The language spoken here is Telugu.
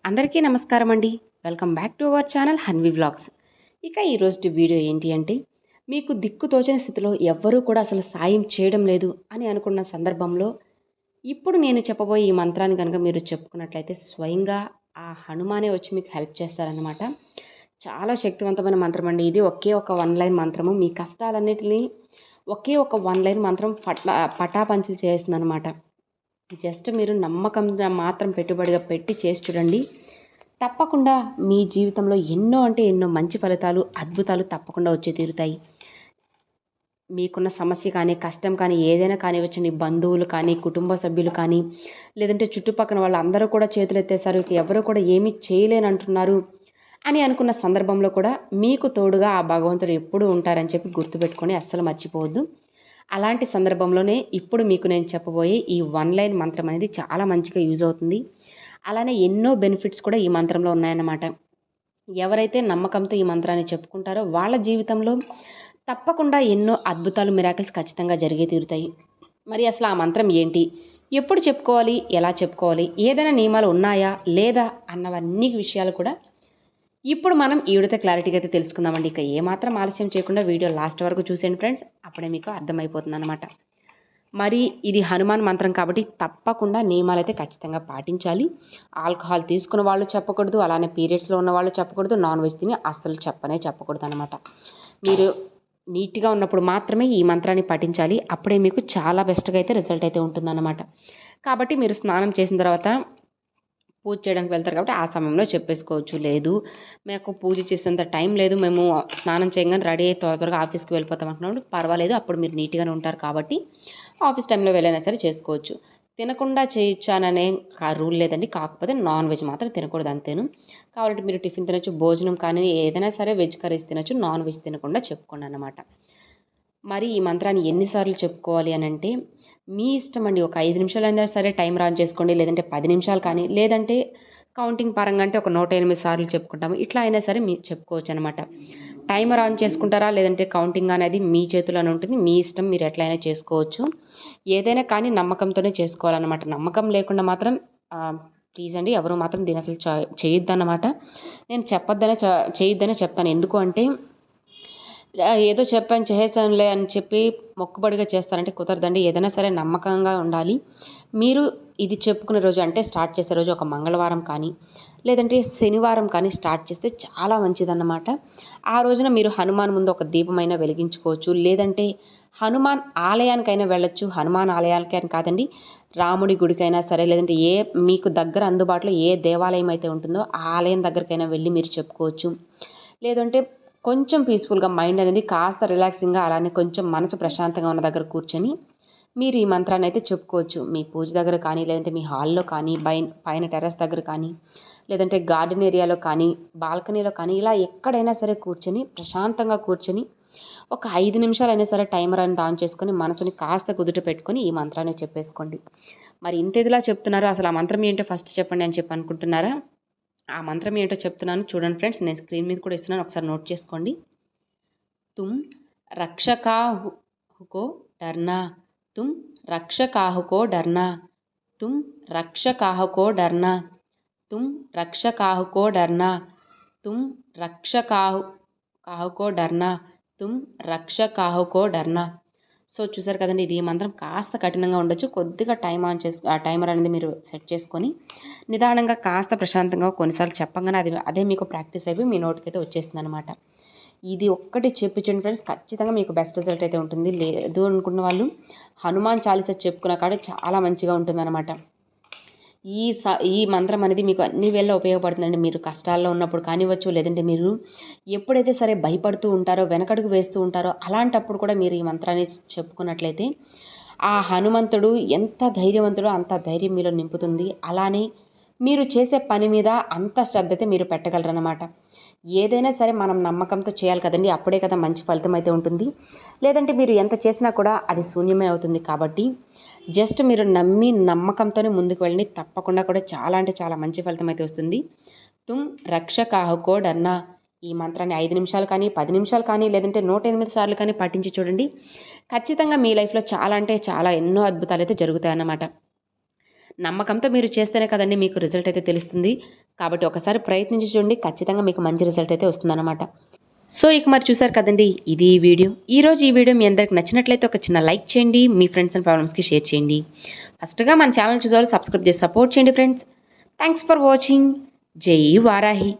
అందరికీ నమస్కారం అండి. Welcome back to our channel Hanvi vlogs. ఇక ఈరోజు వీడియో ఏంటి అంటే, మీకు దిక్కుతోచని స్థితిలో ఎవ్వరూ కూడా అసలు సాయం చేయడం లేదు అని అనుకున్న సందర్భంలో, ఇప్పుడు నేను చెప్పబోయే ఈ మంత్రాన్ని గనుక మీరు చెప్పుకున్నట్లయితే స్వయంగా ఆ హనుమానే వచ్చి మీకు హెల్ప్ చేస్తారనమాట. చాలా శక్తివంతమైన మంత్రం అండి ఇది. ఒకే ఒక వన్ లైన్ మంత్రము మీ కష్టాలన్నిటిని ఒకే ఒక వన్ లైన్ మంత్రం పటాపంచలు చేస్తుందనమాట. జస్ట్ మీరు నమ్మకంగా మాత్రం పెట్టుబడిగా పెట్టి చేసి చూడండి. తప్పకుండా మీ జీవితంలో ఎన్నో అంటే ఎన్నో మంచి ఫలితాలు, అద్భుతాలు తప్పకుండా వచ్చి తీరుతాయి. మీకున్న సమస్య కానీ, కష్టం కానీ, ఏదైనా కానివ్వచ్చండి. బంధువులు కానీ, కుటుంబ సభ్యులు కానీ, లేదంటే చుట్టుపక్కల వాళ్ళందరూ కూడా చేతులెత్తేసారు. ఇక ఎవరు కూడా ఏమీ చేయలేనంటున్నారు అని అనుకున్న సందర్భంలో కూడా మీకు తోడుగా ఆ భగవంతుడు ఎప్పుడూ ఉంటారని చెప్పి గుర్తుపెట్టుకొని అస్సలు మర్చిపోవద్దు. అలాంటి సందర్భంలోనే ఇప్పుడు మీకు నేను చెప్పబోయే ఈ వన్ లైన్ మంత్రం అనేది చాలా మంచిగా యూజ్ అవుతుంది. అలానే ఎన్నో బెనిఫిట్స్ కూడా ఈ మంత్రంలో ఉన్నాయన్నమాట. ఎవరైతే నమ్మకంతో ఈ మంత్రాన్ని చెప్పుకుంటారో వాళ్ళ జీవితంలో తప్పకుండా ఎన్నో అద్భుతాలు, మిరాకిల్స్ ఖచ్చితంగా జరిగే తీరుతాయి. మరి అసలు ఆ మంత్రం ఏంటి? ఎప్పుడు చెప్పుకోవాలి? ఎలా చెప్పుకోవాలి? ఏదైనా నియమాలు ఉన్నాయా? లేదా? అన్నవన్నీ విషయాలు కూడా ఇప్పుడు మనం ఈ వీడియోతో క్లారిటీగా అయితే తెలుసుకుందామండి. ఇక ఏమాత్రం ఆలస్యం చేయకుండా వీడియో లాస్ట్ వరకు చూసేయండి ఫ్రెండ్స్. అప్పుడే మీకు అర్థమైపోతుంది అనమాట. మరి ఇది హనుమాన్ మంత్రం కాబట్టి తప్పకుండా నియమాలు అయితే ఖచ్చితంగా పాటించాలి. ఆల్కహాల్ తీసుకున్న వాళ్ళు చెప్పకూడదు, అలానే పీరియడ్స్లో ఉన్న వాళ్ళు చెప్పకూడదు, నాన్ వెజ్ తిని అస్సలు చెప్పకూడదు అనమాట. మీరు నీట్గా ఉన్నప్పుడు మాత్రమే ఈ మంత్రాన్ని పఠించాలి. అప్పుడే మీకు చాలా బెస్ట్గా అయితే రిజల్ట్ అయితే ఉంటుందన్నమాట. కాబట్టి మీరు స్నానం చేసిన తర్వాత పూజ చేయడానికి వెళ్తారు కాబట్టి ఆ సమయంలో చెప్పేసుకోవచ్చు. లేదు మాకు పూజ చేసేంత టైం లేదు, మేము స్నానం చేయగానే రెడీ అయ్యి త్వరగా ఆఫీస్కి వెళ్ళిపోతాం అంటున్నప్పుడు పర్వాలేదు, అప్పుడు మీరు నీట్గానే ఉంటారు కాబట్టి ఆఫీస్ టైంలో వెళ్ళైనా సరే చేసుకోవచ్చు. తినకుండా చేయొచ్చాననే రూల్ లేదండి. కాకపోతే నాన్ వెజ్ మాత్రం తినకూడదు అంతేను. కావాలంటే మీరు టిఫిన్ తినొచ్చు, భోజనం కానీ ఏదైనా సరే వెజ్ కర్రీస్ తినొచ్చు, నాన్ వెజ్ తినకుండా చెప్పుకోండి అన్నమాట. మరి ఈ మంత్రాన్ని ఎన్నిసార్లు చెప్పుకోవాలి అని అంటే మీ ఇష్టం అండి. ఒక 5 నిమిషాలైనా సరే టైమర్ ఆన్ చేసుకోండి, లేదంటే 10 నిమిషాలు కానీ, లేదంటే కౌంటింగ్ పరంగా అంటే ఒక 108 సార్లు చెప్పుకుంటాము. ఇట్లా అయినా సరే మీరు చెప్పుకోవచ్చు అనమాట. టైమర్ ఆన్ చేసుకుంటారా లేదంటే కౌంటింగ్ అనేది మీ చేతిలోనే ఉంటుంది. మీ ఇష్టం, మీరు ఎట్లయినా చేసుకోవచ్చు. ఏదైనా కానీ నమ్మకంతోనే చేసుకోవాలన్నమాట. నమ్మకం లేకుండా మాత్రం ప్లీజ్ అండి ఎవరు మాత్రం దీని అసలు చేయొద్దన్నమాట. నేను చేయొద్దనే చెప్తాను. ఎందుకు అంటే ఏదో చెప్పాను చేసేసానులే అని చెప్పి మొక్కుబడిగా చేస్తారంటే కుదరదండి. ఏదైనా సరే నమ్మకంగా ఉండాలి. మీరు ఇది చెప్పుకునే రోజు అంటే స్టార్ట్ చేసే రోజు ఒక మంగళవారం కానీ, లేదంటే శనివారం కానీ స్టార్ట్ చేస్తే చాలా మంచిదన్నమాట. ఆ రోజున మీరు హనుమాన్ ముందు ఒక దీపమైనా వెలిగించుకోవచ్చు, లేదంటే హనుమాన్ ఆలయానికైనా వెళ్ళొచ్చు. హనుమాన్ ఆలయానికైనా కాదండి, రాముడి గుడికైనా సరే, లేదంటే మీకు దగ్గర అందుబాటులో ఏ దేవాలయం అయితే ఉంటుందో ఆ ఆలయం దగ్గరికైనా వెళ్ళి మీరు చెప్పుకోవచ్చు. లేదంటే కొంచెం పీస్ఫుల్గా మైండ్ అనేది కాస్త రిలాక్సింగ్గా, అలానే కొంచెం మనసు ప్రశాంతంగా ఉన్న దగ్గర కూర్చొని మీరు ఈ మంత్రాన్ని అయితే చెప్పుకోవచ్చు. మీ పూజ దగ్గర కానీ, లేదంటే మీ హాల్లో కానీ, పైన టెర్రస్ దగ్గర కానీ, లేదంటే గార్డెన్ ఏరియాలో కానీ, బాల్కనీలో కానీ, ఇలా ఎక్కడైనా సరే కూర్చొని ప్రశాంతంగా కూర్చొని ఒక 5 నిమిషాలైనా సరే టైమర్ అనేది ఆన్ చేసుకొని మనసుని కాస్త కుదుట పెట్టుకొని ఈ మంత్రాన్ని చెప్పేసుకోండి. మరి ఇంత ఇదిలా చెప్తున్నారు, అసలు ఆ మంత్రం ఏంటో ఫస్ట్ చెప్పండి అని చెప్పి అనుకుంటున్నారా? ఆ మంత్రం ఏంటో చెప్తున్నాను చూడండి ఫ్రెండ్స్. నేను స్క్రీన్ మీద కూడా ఇస్తున్నాను, ఒకసారి నోట్ చేసుకోండి. తుమ్ రక్షకాహుకో డర్నా, తుమ్ రక్షకాహుకో డర్నా, తుమ్ రక్షకాహుకో డర్నా, తుమ్ రక్షకాహుకో డర్నా, తుమ్ రక్షకాహుకో డర్నా, తుమ్ రక్షకాహుకో డర్నా. సో చూసారు కదండి, ఇది మంత్రం కాస్త కఠినంగా ఉండొచ్చు. కొద్దిగా ఆ టైమర్ అనేది మీరు సెట్ చేసుకొని నిదానంగా కాస్త ప్రశాంతంగా కొన్నిసార్లు చెప్పంగానే అదే మీకు ప్రాక్టీస్ అయిపోయి మీ నోటికైతే వచ్చేస్తుంది అనమాట. ఇది ఒక్కటి చెప్పించండి ఫ్రెండ్స్, ఖచ్చితంగా మీకు బెస్ట్ రిజల్ట్ అయితే ఉంటుంది. లేదు అనుకున్న వాళ్ళు హనుమాన్ చాలీసా చెప్పుకున్న కాడ చాలా మంచిగా ఉంటుందన్నమాట. ఈ మంత్రం అనేది మీకు అన్ని వేళ ఉపయోగపడుతుందండి. మీరు కష్టాల్లో ఉన్నప్పుడు కానివ్వచ్చు, లేదంటే మీరు ఎప్పుడైతే సరే భయపడుతూ ఉంటారో, వెనకడుగు వేస్తూ ఉంటారో, అలాంటప్పుడు కూడా మీరు ఈ మంత్రాన్ని చెప్పుకున్నట్లయితే ఆ హనుమంతుడు ఎంత ధైర్యవంతుడో అంత ధైర్యం మీలో నింపుతుంది. అలానే మీరు చేసే పని మీద అంత శ్రద్ధ అయితే మీరు పెట్టగలరన్నమాట. ఏదైనా సరే మనం నమ్మకంతో చేయాలి కదండి, అప్పుడే కదా మంచి ఫలితం అయితే ఉంటుంది. లేదంటే మీరు ఎంత చేసినా కూడా అది శూన్యమే అవుతుంది. కాబట్టి జస్ట్ మీరు నమ్మకంతోనే ముందుకు వెళ్ళండి. తప్పకుండా కూడా చాలా అంటే చాలా మంచి ఫలితం అయితే వస్తుంది. తుమ్ రక్షకాహుకో డర్నా, ఈ మంత్రాన్ని 5 నిమిషాలు కానీ, 10 నిమిషాలు కానీ, లేదంటే 108 సార్లు కానీ పఠించి చూడండి. ఖచ్చితంగా మీ లైఫ్లో చాలా అంటే చాలా ఎన్నో అద్భుతాలు అయితే జరుగుతాయన్నమాట. నమ్మకంతో మీరు చేస్తేనే కదండి మీకు రిజల్ట్ అయితే తెలుస్తుంది. కాబట్టి ఒకసారి ప్రయత్నించి చూడండి. ఖచ్చితంగా మీకు మంచి రిజల్ట్ అయితే వస్తుందన్నమాట. సో ఇక మరి చూసారు కదండి, ఇది ఈ వీడియో. ఈరోజు ఈ వీడియో మీ అందరికి నచ్చినట్లయితే ఒక చిన్న లైక్ చేయండి. మీ ఫ్రెండ్స్ అండ్ ఫ్యామిలీస్కి షేర్ చేయండి. ఫస్ట్గా మన ఛానల్ చూసేవాళ్ళు సబ్స్క్రైబ్ చేసి సపోర్ట్ చేయండి ఫ్రెండ్స్. Thanks for watching. జై వారాహి.